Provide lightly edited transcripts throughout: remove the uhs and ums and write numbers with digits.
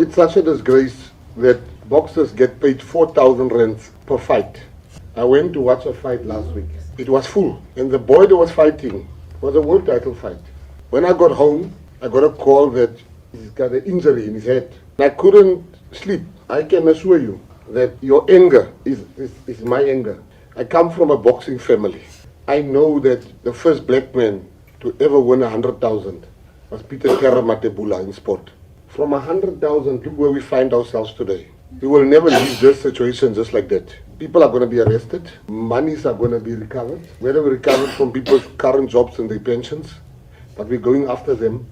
It's such a disgrace that boxers get paid 4,000 rands per fight. I went to watch a fight last week. It was full, and the boy that was fighting was a world title fight. When I got home, I got a call that he's got an injury in his head. I couldn't sleep. I can assure you that your anger is my anger. I come from a boxing family. I know that the first black man to ever win 100,000 was Peter Matebula in sport. From 100,000, look where we find ourselves today. We will never leave this situation just like that. People are going to be arrested. Monies are going to be recovered. Whether we recover from people's current jobs and their pensions, but we're going after them.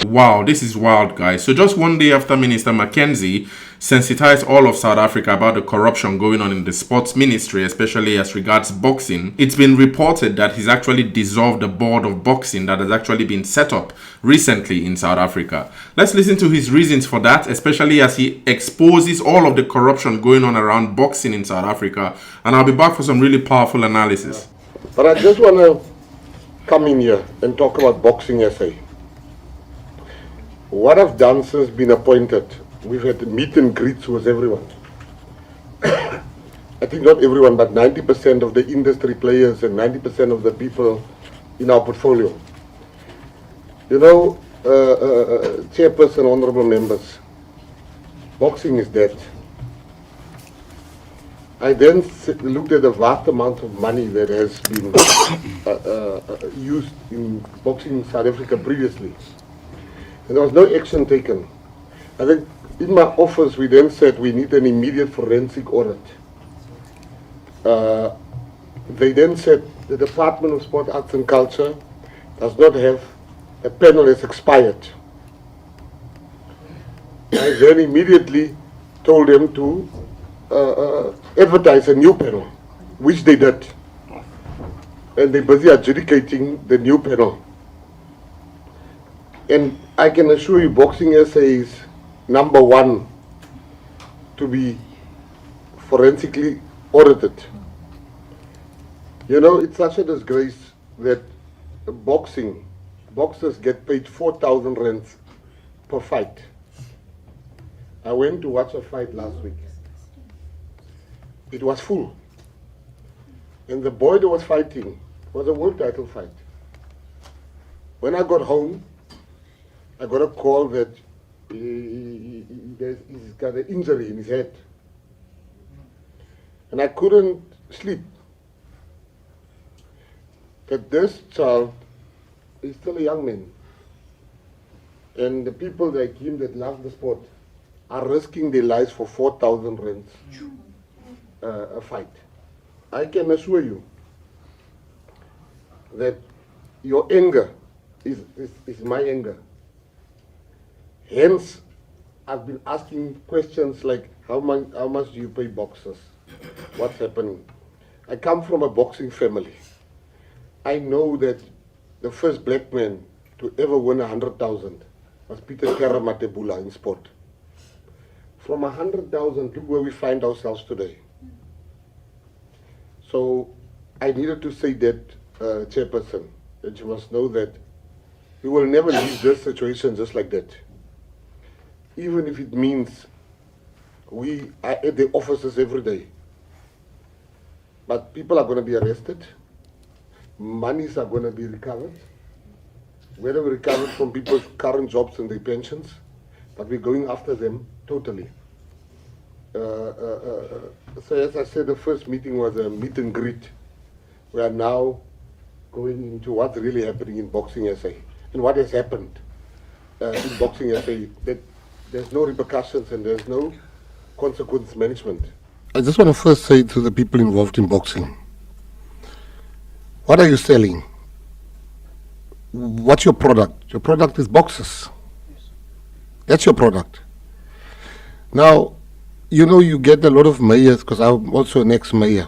Wow, this is wild, guys. So just one day after Minister Mckenzie sensitized all of South Africa about the corruption going on in the sports ministry, especially as regards boxing, it's been reported that he's actually dissolved the board of boxing that has actually been set up recently in South Africa. Let's listen to his reasons for that, especially as he exposes all of the corruption going on around boxing in South Africa. And I'll be back for some really powerful analysis. But I just want to come in here and talk about Boxing SA. What I've done since being appointed, we've had meet and greets with everyone. I think not everyone, but 90% of the industry players and 90% of the people in our portfolio. You know, Chairperson, honorable members, boxing is dead. I then looked at the vast amount of money that has been used in boxing in South Africa previously. And there was no action taken. I think in my office we then said we need an immediate forensic audit. They then said the Department of Sport, Arts and Culture does not have a panel that's expired. I then immediately told them to advertise a new panel, which they did. And they're busy adjudicating the new panel. And I can assure you, Boxing SA is number one to be forensically audited. You know, it's such a disgrace that boxers get paid 4,000 rands per fight. I went to watch a fight last week. It was full. And the boy that was fighting was a world title fight. When I got home, I got a call that he's got an injury in his head. And I couldn't sleep. That this child is still a young man. And the people like him that love the sport are risking their lives for 4,000 rands a fight. I can assure you that your anger is my anger. Hence, I've been asking questions like, how much do you pay boxers? What's happening? I come from a boxing family. I know that the first black man to ever win 100,000 was Peter Matebula in sport. From 100,000, look where we find ourselves today. So I needed to say that, Chairperson, that you must know that we will never leave this situation just like that. Even if it means we are at the offices every day. But people are going to be arrested. Monies are going to be recovered. Whether we recover from people's current jobs and their pensions, but we're going after them totally. So as I said, the first meeting was a meet and greet. We are now going into what's really happening in Boxing SA and what has happened in Boxing SA. That there's no repercussions and there's no consequence management. I just want to first say to the people involved in boxing, what are you selling? What's your product? Your product is boxes. That's your product. Now, you know, you get a lot of mayors, because I'm also an ex-mayor.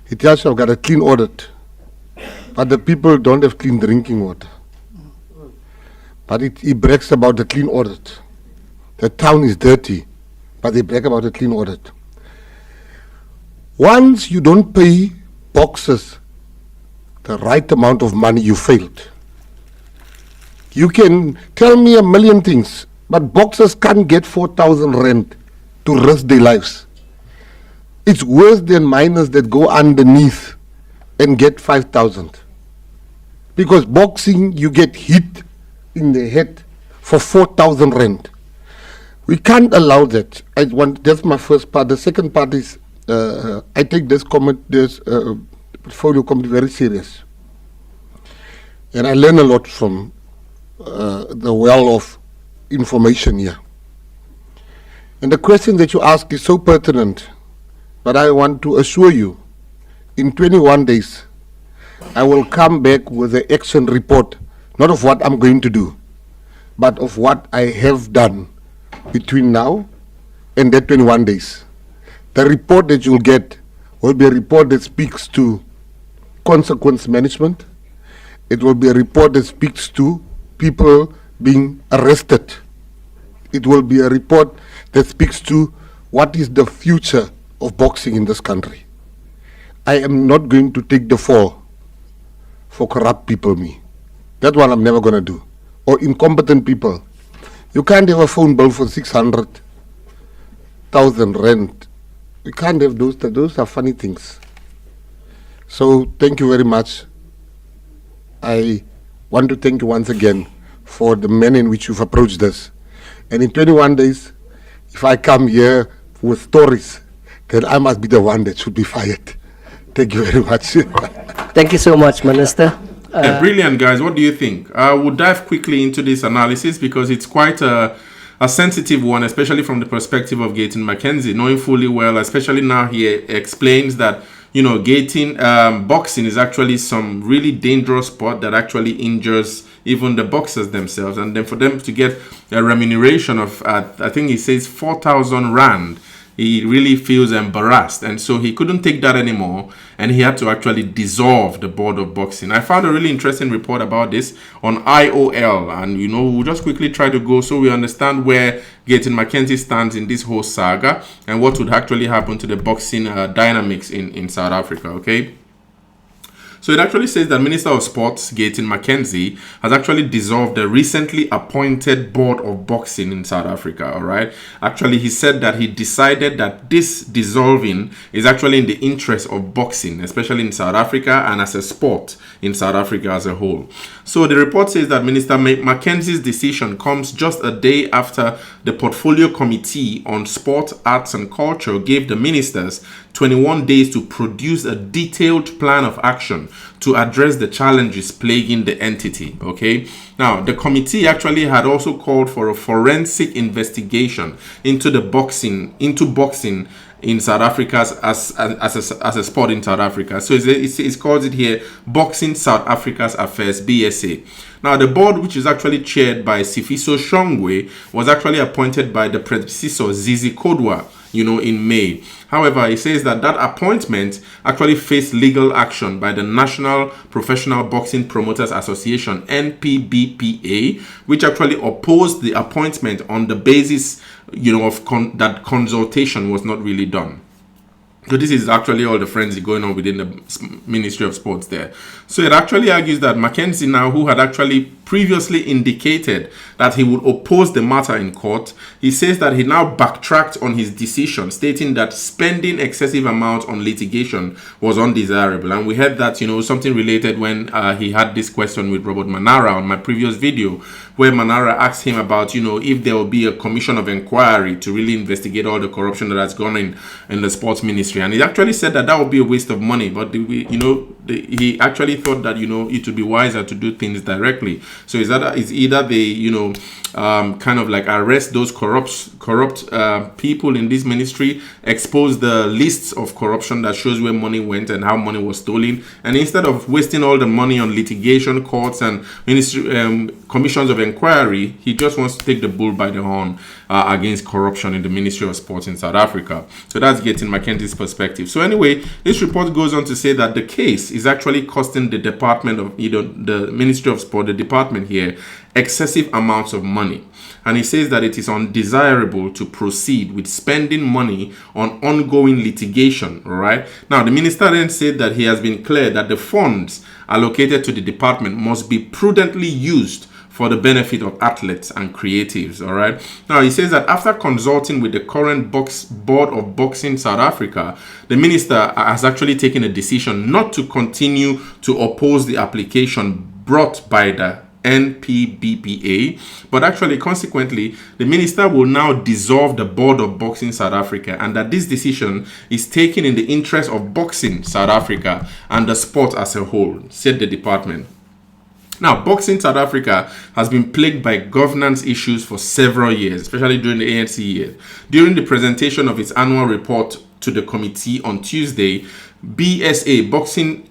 He tells you I've got a clean audit, but the people don't have clean drinking water. But he brags about the clean audit. The town is dirty, but they brag about a clean audit. Once you don't pay boxers the right amount of money, you failed. You can tell me a million things But boxers can't get 4,000 rand to risk their lives. It's worse than minors that go underneath and get 5,000. Because boxing, you get hit in the head for 4,000 rand. We can't allow that. That's my first part. The second part is, I take this portfolio committee very serious. And I learn a lot from the well of information here. And the question that you ask is so pertinent, but I want to assure you, in 21 days, I will come back with an action report, not of what I'm going to do, but of what I have done between now and that 21 days. The report that you'll get will be a report that speaks to consequence management. It will be a report that speaks to people being arrested. It will be a report that speaks to what is the future of boxing in this country. I am not going to take the fall for corrupt people, me. That one I'm never going to do. Or incompetent people. You can't have a phone bill for 600,000 rand. You can't have those. Those are funny things. So thank you very much. I want to thank you once again for the manner in which you've approached this. And in 21 days, if I come here with stories, then I must be the one that should be fired. Thank you very much. Thank you so much, Minister. Brilliant, guys. What do you think? We'll dive quickly into this analysis because it's quite a sensitive one, especially from the perspective of Gayton Mckenzie, knowing fully well, especially now he explains that, Gayton, boxing is actually some really dangerous sport that actually injures even the boxers themselves. And then for them to get a remuneration of, I think he says 4,000 rand, he really feels embarrassed, and so he couldn't take that anymore, and he had to actually dissolve the board of boxing. I found a really interesting report about this on IOL, and we'll just quickly try to go so we understand where Gayton Mckenzie stands in this whole saga and what would actually happen to the boxing dynamics in South Africa. Okay. So it actually says that Minister of Sports, Gayton Mckenzie, has actually dissolved the recently appointed board of boxing in South Africa, all right? Actually, he said that he decided that this dissolving is actually in the interest of boxing, especially in South Africa and as a sport in South Africa as a whole. So the report says that Minister Mckenzie's decision comes just a day after the Portfolio Committee on Sport, Arts and Culture gave the ministers 21 days to produce a detailed plan of action to address the challenges plaguing the entity. Okay. Now, the committee actually had also called for a forensic investigation into boxing in South Africa as a sport in South Africa. So it calls it here Boxing South Africa's Affairs, BSA. Now, the board, which is actually chaired by Sifiso Shongwe, was actually appointed by the predecessor Zizi Kodwa, in May. However, it says that appointment actually faced legal action by the National Professional Boxing Promoters Association, NPBPA, which actually opposed the appointment on the basis, that consultation was not really done. So this is actually all the frenzy going on within the Ministry of Sports there. So it actually argues that Mckenzie now, who had actually previously indicated that he would oppose the matter in court, he says that he now backtracked on his decision, stating that spending excessive amounts on litigation was undesirable. And we heard that, something related when he had this question with Robert Manara on my previous video, where Manara asked him about, if there will be a commission of inquiry to really investigate all the corruption that has gone in the sports ministry. And he actually said that would be a waste of money. But, he actually thought that, it would be wiser to do things directly. So it's either they, kind of like arrest those corrupt people in this ministry, expose the lists of corruption that shows where money went and how money was stolen, and instead of wasting all the money on litigation, courts and ministry commissions of inquiry, he just wants to take the bull by the horn against corruption in the Ministry of Sports in South Africa. So that's Gayton Mckenzie's perspective. So anyway, this report goes on to say that the case is actually costing the department of the Ministry of Sport, the department here, excessive amounts of money. And he says that it is undesirable to proceed with spending money on ongoing litigation. All right. Now, the minister then said that he has been clear that the funds allocated to the department must be prudently used for the benefit of athletes and creatives. All right. Now, he says that after consulting with the current board of boxing South Africa, the minister has actually taken a decision not to continue to oppose the application brought by the NPBPA, but actually, consequently, the minister will now dissolve the board of boxing South Africa, and that this decision is taken in the interest of boxing South Africa and the sport as a whole, said the department. Now, boxing South Africa has been plagued by governance issues for several years, especially during the ANC years. During the presentation of its annual report to the committee on Tuesday, BSA, boxing,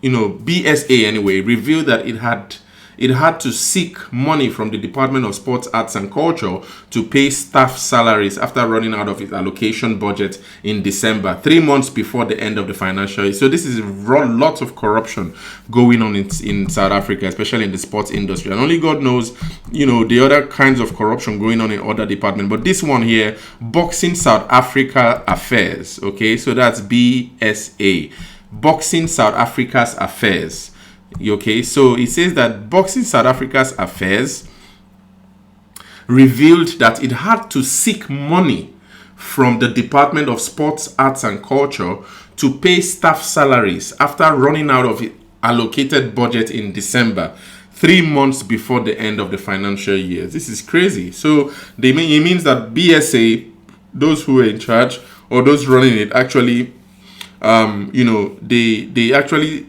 BSA anyway, revealed that it had to seek money from the Department of Sports, Arts and Culture to pay staff salaries after running out of its allocation budget in December, 3 months before the end of the financial year. So this is lots of corruption going on in South Africa, especially in the sports industry. And only God knows, the other kinds of corruption going on in other departments. But this one here, Boxing South Africa Affairs, okay? So that's BSA. Boxing South Africa's Affairs. Okay, so it says that Boxing South Africa's Affairs revealed that it had to seek money from the Department of Sports, Arts and Culture to pay staff salaries after running out of its allocated budget in December, 3 months before the end of the financial year. This is crazy. So it means that BSA, those who are in charge or those running it, actually they actually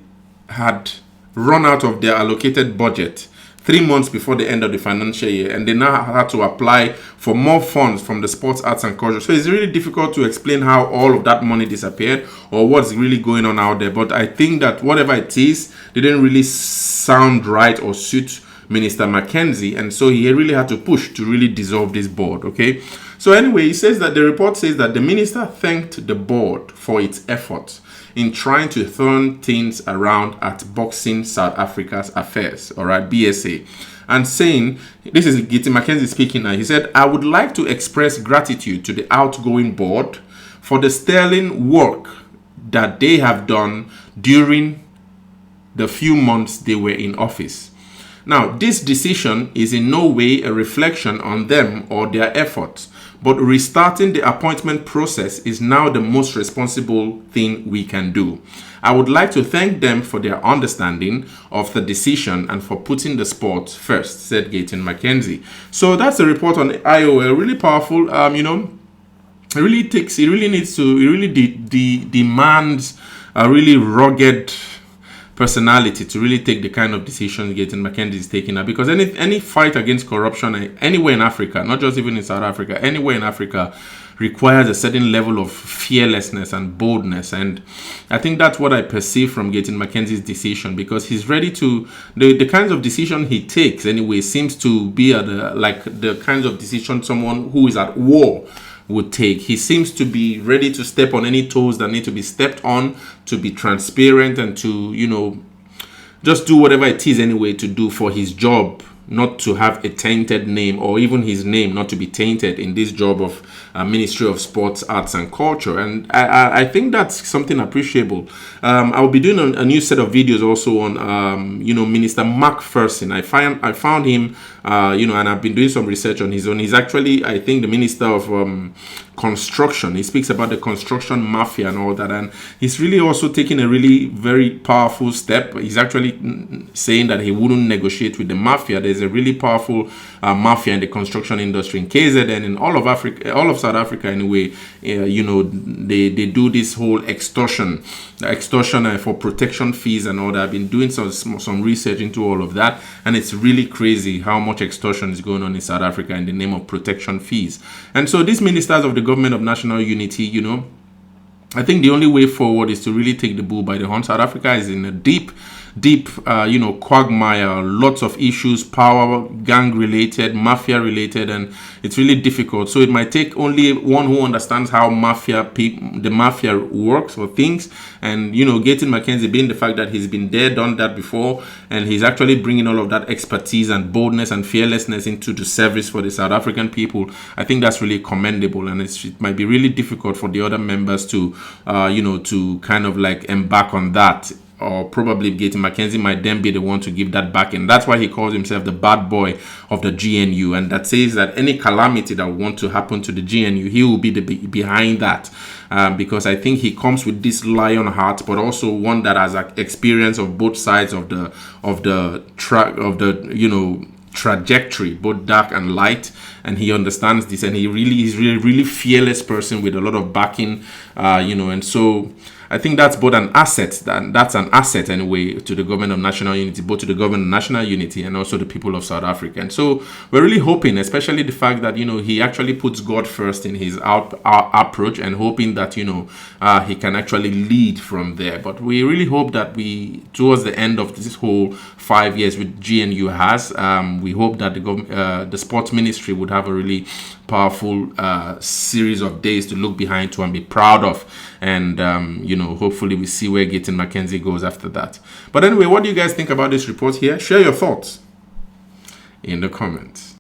had run out of their allocated budget 3 months before the end of the financial year, and they now had to apply for more funds from the Sports, Arts and Culture. So it's really difficult to explain how all of that money disappeared or what's really going on out there. But I think that whatever it is, didn't really sound right or suit Minister Mckenzie, and so he really had to push to really dissolve this board. Okay, so anyway, he says that the report says that the minister thanked the board for its efforts in trying to turn things around at Boxing South Africa's Affairs, all right, BSA, and saying, this is Gayton Mckenzie speaking now, he said, "I would like to express gratitude to the outgoing board for the sterling work that they have done during the few months they were in office. Now, this decision is in no way a reflection on them or their efforts, but restarting the appointment process is now the most responsible thing we can do. I would like to thank them for their understanding of the decision and for putting the sport first," said Gayton Mckenzie. So that's the report on IOL. Really powerful. It really demands a really rugged personality to really take the kind of decisions Gayton Mckenzie is taking now, because any fight against corruption anywhere in Africa, not just even in South Africa, anywhere in Africa, requires a certain level of fearlessness and boldness, and I think that's what I perceive from Gayton Mckenzie's decision, because he's ready to the kinds of decision he takes anyway seems to be the kinds of decision someone who is at war would take. He seems to be ready to step on any toes that need to be stepped on, to be transparent, and to, just do whatever it is anyway to do for his job, not to have a tainted name, or even his name not to be tainted in this job of Ministry of Sports, Arts and Culture. And I think that's something appreciable. I'll be doing a new set of videos also on, Minister Macpherson. I found him, and I've been doing some research on his own. He's actually, I think, the Minister of Construction. He speaks about the construction mafia and all that. And he's really also taking a really very powerful step. He's actually saying that he wouldn't negotiate with the mafia. There's a really powerful mafia in the construction industry in KZN, in all of Africa, all of South Africa anyway. They do this whole extortion for protection fees and all that. I've been doing some research into all of that, and it's really crazy how much extortion is going on in South Africa in the name of protection fees. And so these ministers of the government of national unity, I think the only way forward is to really take the bull by the horn. South Africa is in a deep quagmire, lots of issues, power, gang related, mafia related, and it's really difficult. So it might take only one who understands how the mafia works or things. And, Gayton Mckenzie, being the fact that he's been there, done that before, and he's actually bringing all of that expertise and boldness and fearlessness into the service for the South African people, I think that's really commendable. And it might be really difficult for the other members to, to kind of like embark on that. or probably Gayton Mckenzie might then be the one to give that back. And that's why he calls himself the bad boy of the GNU. And that says that any calamity that want to happen to the GNU, he will be behind that. Because I think he comes with this lion heart, but also one that has experience of both sides of the trajectory, both dark and light, and he understands this, and he's really fearless person with a lot of backing, and so I think that's both an asset, that's an asset anyway to the government of national unity, both to the government of national unity and also the people of South Africa. And so we're really hoping, especially the fact that, he actually puts God first in his approach, and hoping that, he can actually lead from there. But we really hope that towards the end of this whole 5 years with GNU we hope that the sports ministry would have a really powerful series of days to look behind to and be proud of. And, hopefully we see where Gayton Mckenzie goes after that. But anyway, what do you guys think about this report here? Share your thoughts in the comments.